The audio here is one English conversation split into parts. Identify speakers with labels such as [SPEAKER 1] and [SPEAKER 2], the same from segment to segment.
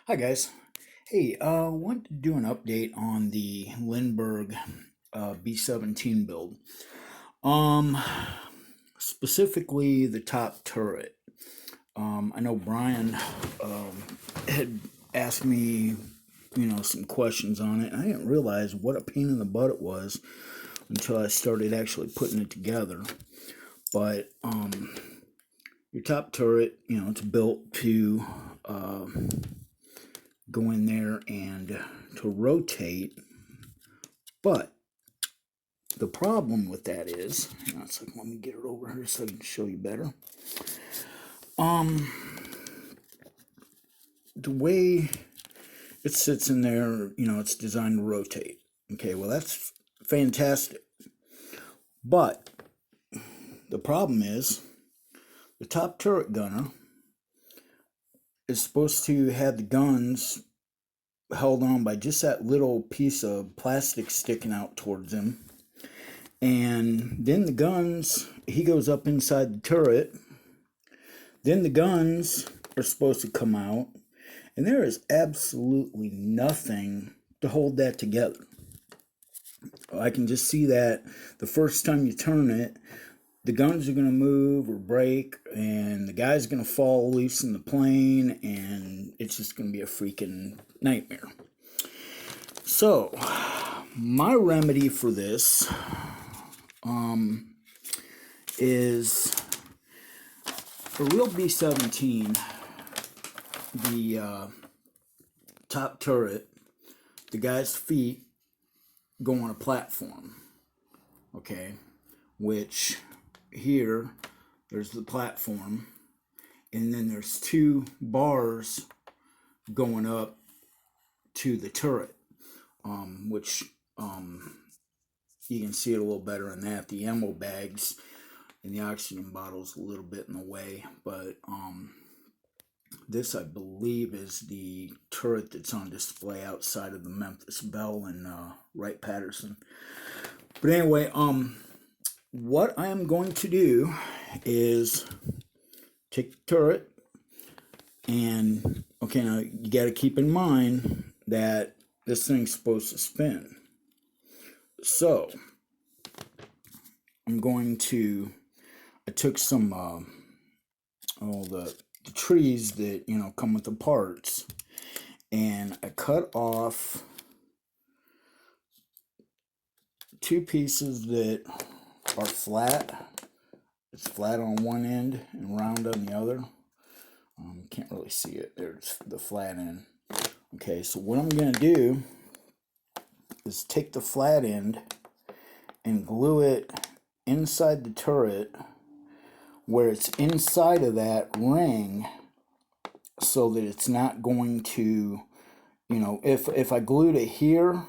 [SPEAKER 1] Hi guys. Hey, want to do an update on the Lindbergh B-17 build. Um, Specifically the top turret. I know Brian had asked me, some questions on it. I didn't realize what a pain in the butt it was until I started actually putting it together. But your top turret, it's built to go in there and to rotate. But the problem with that is, it's like, let me get it over here so I can show you better. Um, the way it sits in there, it's designed to rotate. Okay, well that's fantastic. But the problem is, the top turret gunner is supposed to have the guns held on by just that little piece of plastic sticking out towards him. And then the guns, he goes up inside the turret. Then the guns are supposed to come out. And there is absolutely nothing to hold that together. I can just see that the first time you turn it, the guns are going to move or break, and the guy's going to fall loose in the plane, and it's just going to be a freaking nightmare. So, my remedy for this is a real B-17, the top turret, the guy's feet go on a platform, okay, which here, there's the platform, and then there's two bars going up to the turret, which you can see it a little better in that. The ammo bags and the oxygen bottles a little bit in the way, but this, I believe, is the turret that's on display outside of the Memphis Belle in Wright-Patterson. But anyway, what I am going to do is take the turret, and okay, now you got to keep in mind that this thing's supposed to spin. So I'm going to, I took some the trees that come with the parts, and I cut off two pieces that are flat. It's flat on one end and round on the other. Can't really see it. There's the flat end. Okay, so what I'm going to do is take the flat end and glue it inside the turret where it's inside of that ring, so that it's not going to, if I glued it here,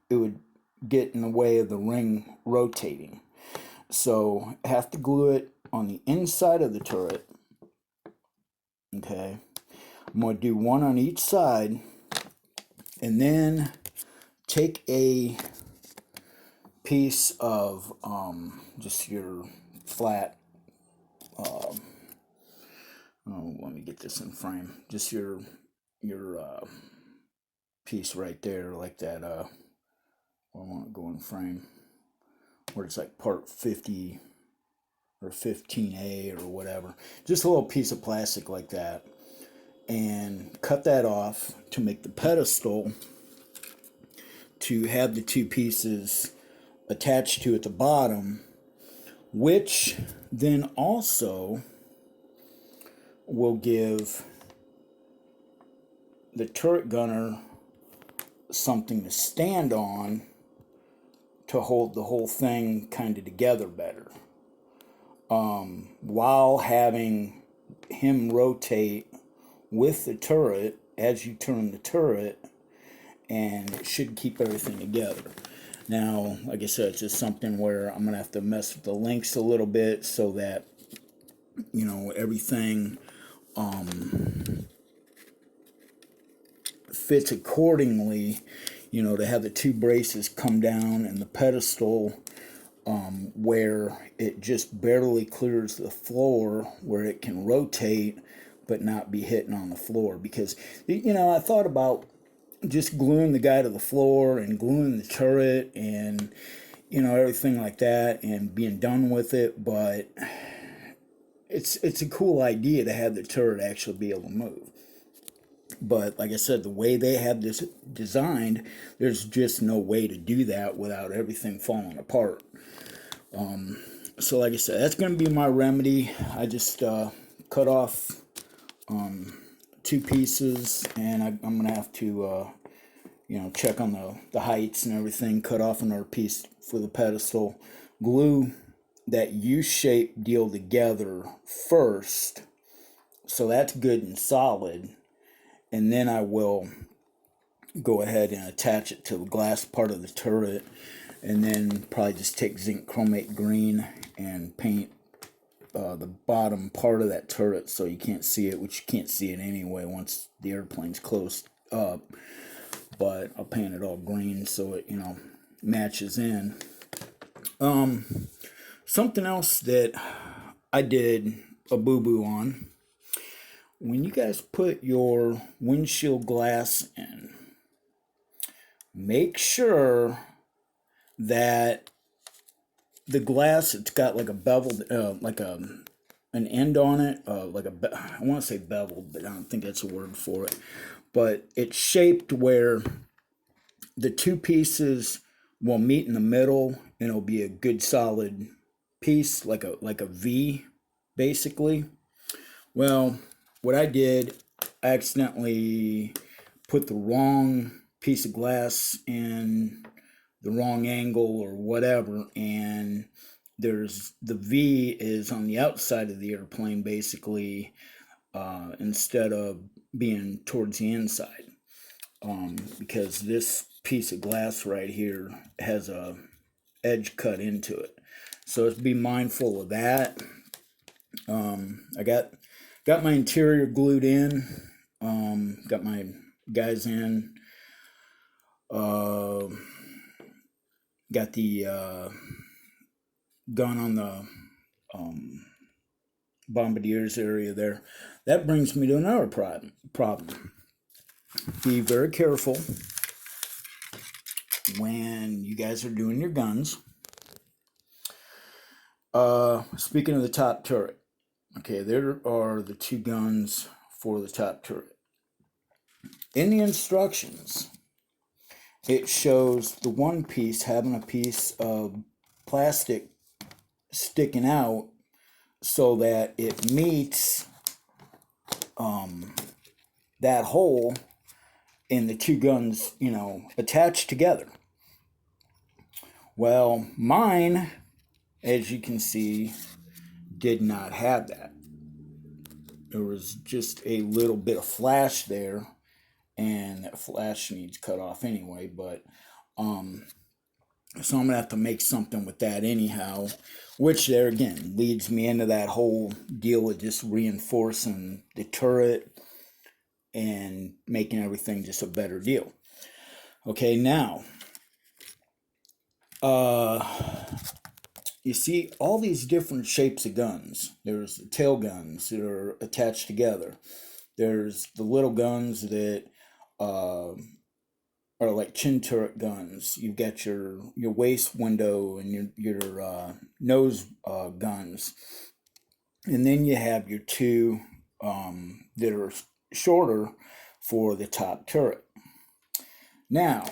[SPEAKER 1] it would get in the way of the ring rotating. So I have to glue it on the inside of the turret. Okay, I'm going to do one on each side, and then take a piece of just your flat, let me get this in frame, just your piece right there, like that, I want to go in frame, where it's like part 50 or 15A or whatever, just a little piece of plastic like that, and cut that off to make the pedestal to have the two pieces attached to at the bottom, which then also will give the turret gunner something to stand on to hold the whole thing kind of together better, while having him rotate with the turret as you turn the turret, and it should keep everything together. Now, like I said, it's just something where I'm going to have to mess with the links a little bit so that, everything fits accordingly, to have the two braces come down and the pedestal where it just barely clears the floor, where it can rotate, but not be hitting on the floor. Because, I thought about just gluing the guy to the floor and gluing the turret and, everything like that and being done with it. But it's a cool idea to have the turret actually be able to move. But like I said, the way they have this designed, there's just no way to do that without everything falling apart. So like I said, that's going to be my remedy. I just cut off 2 pieces, and I'm going to have to, check on the heights and everything, cut off another piece for the pedestal, glue that U-shaped deal together first, so that's good and solid, and then I will go ahead and attach it to the glass part of the turret, and then probably just take zinc chromate green and paint the bottom part of that turret so you can't see it, which you can't see it anyway once the airplane's closed up. But I'll paint it all green so it, matches in. Something else that I did a boo-boo on, when you guys put your windshield glass in, make sure that the glass, it's got like a beveled, an end on it, I want to say beveled, but I don't think that's a word for it. But it's shaped where the 2 pieces will meet in the middle, and it'll be a good solid piece, like a V, basically. Well, what I did, I accidentally put the wrong piece of glass in the wrong angle or whatever, and there's the V is on the outside of the airplane, basically, instead of being towards the inside, because this piece of glass right here has a edge cut into it, so let's be mindful of that. I got my interior glued in, got my guys in, got the gun on the bombardiers area there. That brings me to another problem. Be very careful when you guys are doing your guns. Speaking of the top turret, okay, there are the 2 guns for the top turret. In the instructions, it shows the one piece having a piece of plastic sticking out so that it meets that hole in the 2 guns, attached together. Well, mine, as you can see, did not have that. There was just a little bit of flash there, and that flash needs cut off anyway, but so I'm gonna have to make something with that anyhow, which there again leads me into that whole deal of just reinforcing the turret and making everything just a better deal. Okay, now you see all these different shapes of guns. There's the tail guns that are attached together. There's the little guns that are like chin turret guns. You've got your waist window and your nose guns, and then you have your 2 that are shorter for the top turret. Now,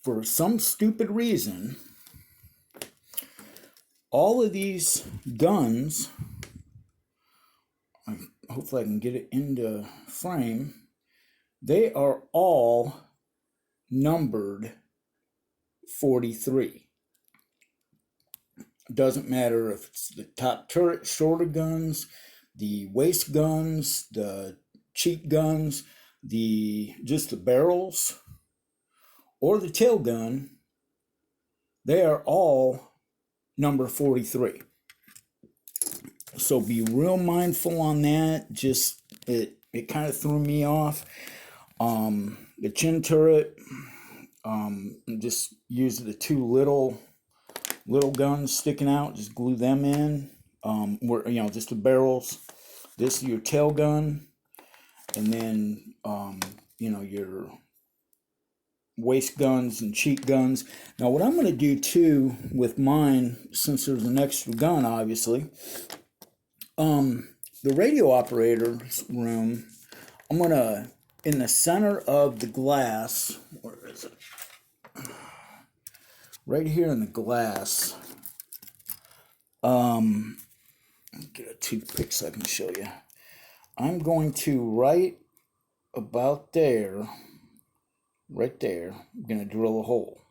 [SPEAKER 1] for some stupid reason, all of these guns, hopefully I can get it into frame, they are all numbered 43. Doesn't matter if it's the top turret shorter guns, the waist guns, the cheek guns, just the barrels, or the tail gun, they are all number 43. So be real mindful on that. Just it kind of threw me off. The chin turret, just use the 2 little guns sticking out, just glue them in, where, you know, just the barrels. This is your tail gun, and then you know, your waist guns and cheek guns. Now, what I'm going to do too with mine, since there's an extra gun, obviously, the radio operator's room, I'm going to, in the center of the glass, where is it? Right here in the glass, get a toothpick so I can show you. I'm going to, right about there, right there, I'm going to drill a hole.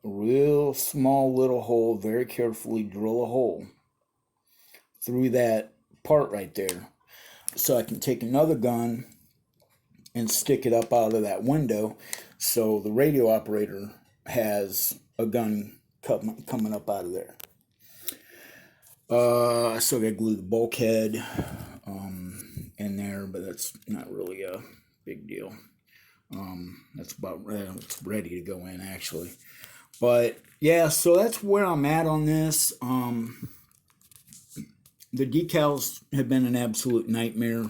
[SPEAKER 1] A real small little hole, very carefully drill a hole through that part right there. So I can take another gun and stick it up out of that window, so the radio operator has a gun coming up out of there. I still got to glue the bulkhead in there, but that's not really a big deal. That's about it's ready to go in, actually. But yeah, so that's where I'm at on this. The decals have been an absolute nightmare,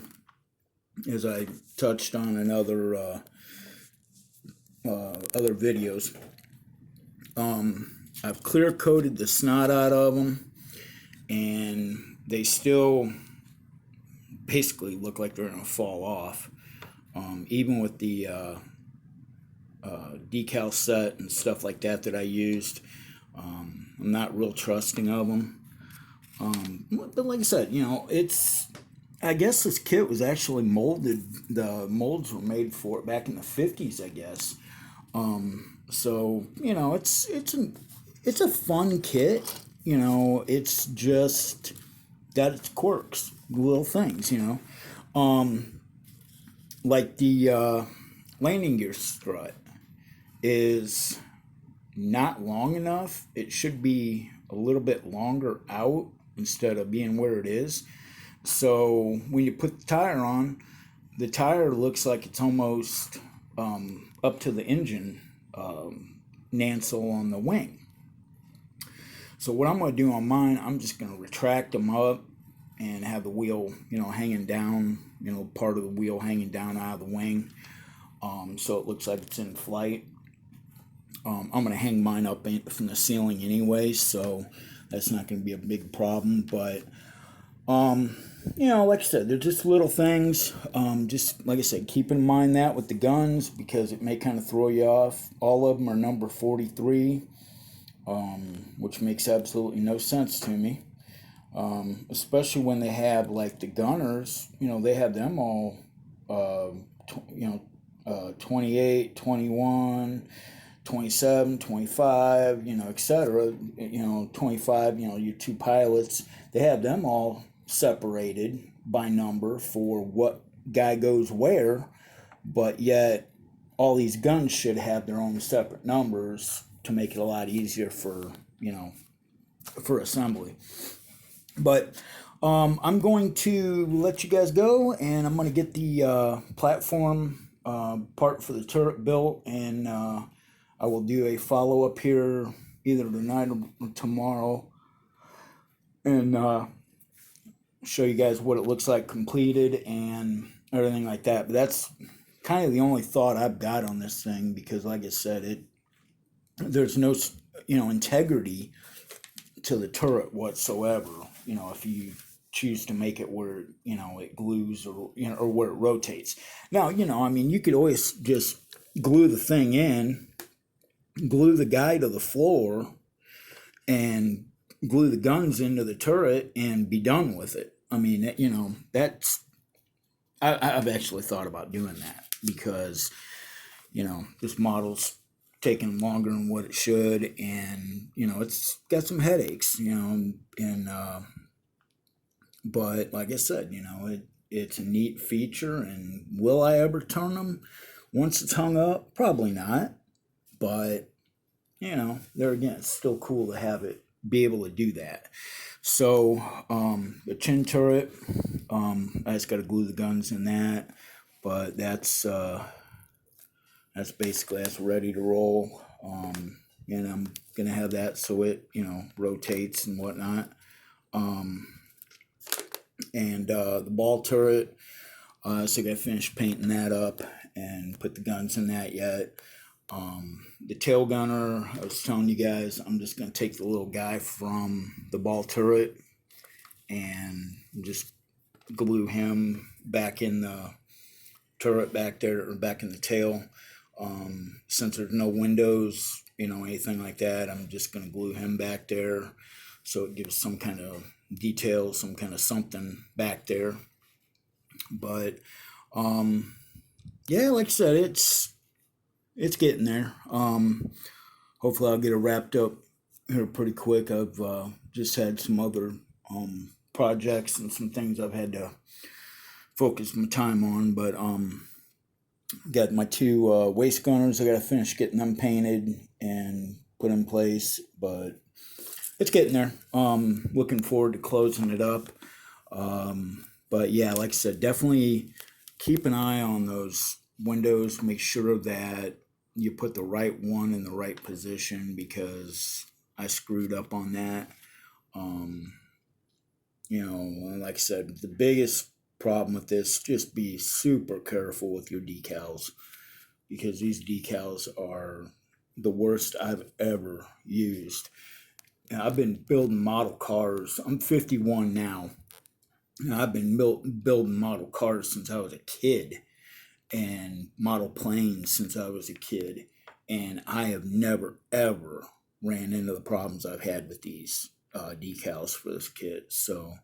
[SPEAKER 1] as I touched on in other videos. I've clear coated the snot out of them, and they still basically look like they're gonna fall off. Even with the decal set and stuff like that I used, I'm not real trusting of them. But like I said, you know, I guess this kit was actually molded. The molds were made for it back in the 50s, I guess. So you know, it's a fun kit. You know, it's just got its quirks, little things. You know, like the landing gear strut is not long enough. It should be a little bit longer out instead of being where it is. So when you put the tire on, the tire looks like it's almost up to the engine nancel on the wing. So what I'm going to do on mine, I'm just going to retract them up and have the wheel, you know, hanging down, you know, part of the wheel hanging down out of the wing, so it looks like it's in flight. I'm going to hang mine up from the ceiling anyway, so that's not going to be a big problem. But you know, like I said, they're just little things. Just like I said, keep in mind that with the guns, because it may kind of throw you off. All of them are number 43, which makes absolutely no sense to me. Especially when they have, like, the gunners, you know, they have them all, 28, 21, 27, 25, you know, etc. You know, 25, you know, your two pilots, they have them all separated by number for what guy goes where, but yet all these guns should have their own separate numbers to make it a lot easier for, you know, for assembly. But I'm going to let you guys go, and I'm going to get the platform part for the turret built, and I will do a follow-up here either tonight or tomorrow, and show you guys what it looks like completed and everything like that. But that's kind of the only thought I've got on this thing, because like I said, there's no, you know, integrity to the turret whatsoever. You know, if you choose to make it where, you know, it glues, or, you know, or where it rotates. Now, you know, I mean, you could always just glue the thing in, glue the guy to the floor, and glue the guns into the turret and be done with it. I mean, you know, I've actually thought about doing that, because, you know, this model's taking longer than what it should, and, you know, it's got some headaches, you know, and but like I said, you know, it's a neat feature. And will I ever turn them once it's hung up? Probably not, but, you know, there again, it's still cool to have it be able to do that. So the chin turret, I just got to glue the guns in that, but that's basically, that's ready to roll. And I'm gonna have that so it, you know, rotates and whatnot. and the ball turret. So I got to finish painting that up and put the guns in that yet. The tail gunner, I was telling you guys, I'm just going to take the little guy from the ball turret and just glue him back in the turret back there, or back in the tail. Since there's no windows, anything like that, I'm just going to glue him back there so it gives some kind of detail, some kind of something back there. But yeah, like I said, it's getting there. Hopefully I'll get it wrapped up here pretty quick. I've just had some other projects and some things I've had to focus my time on, but got my two waist gunners. I got to finish getting them painted and put in place, but it's getting there. Looking forward to closing it up. But yeah, like I said, definitely keep an eye on those windows. Make sure that you put the right one in the right position, because I screwed up on that. Like I said, the biggest problem with this, just be super careful with your decals, because these decals are the worst I've ever used. And I've been building model cars. I'm 51 now. And I've been building model cars since I was a kid, and model planes since I was a kid. And I have never, ever ran into the problems I've had with these decals for this kit. So,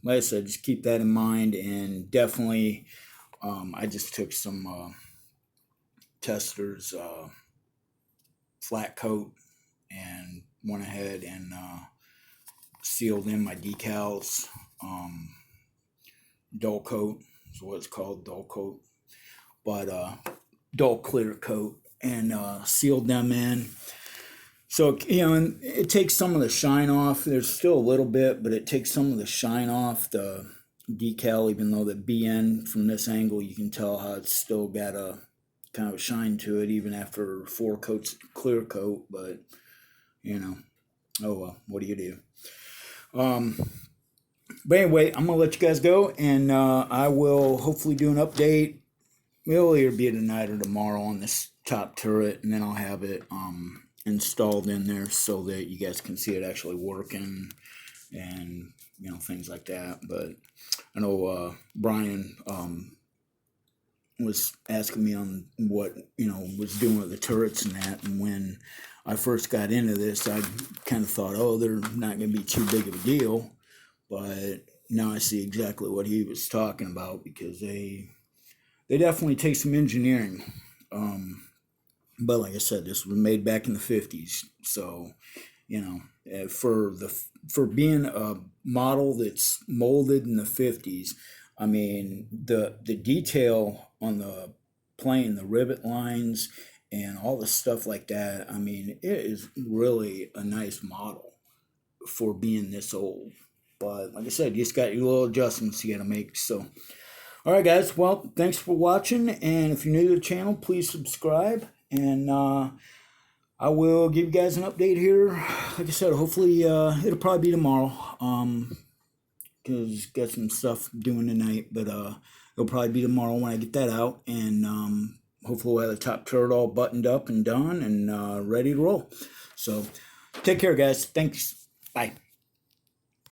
[SPEAKER 1] like I said, just keep that in mind. And definitely, I just took some testers flat coat and went ahead and sealed in my decals. Dull coat is what it's called, dull coat, but dull clear coat, and sealed them in. So, and it takes some of the shine off. There's still a little bit, but it takes some of the shine off the decal, even though the BN from this angle, you can tell how it's still got a kind of a shine to it, even after 4 coats of clear coat. But, oh well, what do you do? But anyway, I'm going to let you guys go, and I will hopefully do an update. It'll either be tonight or tomorrow on this top turret, and then I'll have it installed in there so that you guys can see it actually working, and, things like that. But I know Brian was asking me on what, was doing with the turrets and that, and when I first got into this, I kind of thought, oh, they're not going to be too big of a deal. But now I see exactly what he was talking about, because they definitely take some engineering. But like I said, this was made back in the 50s. So, for being a model that's molded in the 50s, I mean, the detail on the plane, the rivet lines, and all the stuff like that, I mean, it is really a nice model for being this old. But like I said, you just got your little adjustments you got to make. So, all right, guys. Well, thanks for watching. And if you're new to the channel, please subscribe. And I will give you guys an update here. Like I said, hopefully it'll probably be tomorrow. Because got some stuff doing tonight. But it'll probably be tomorrow when I get that out. And hopefully we'll have the top turret all buttoned up and done and ready to roll. So, take care, guys. Thanks. Bye.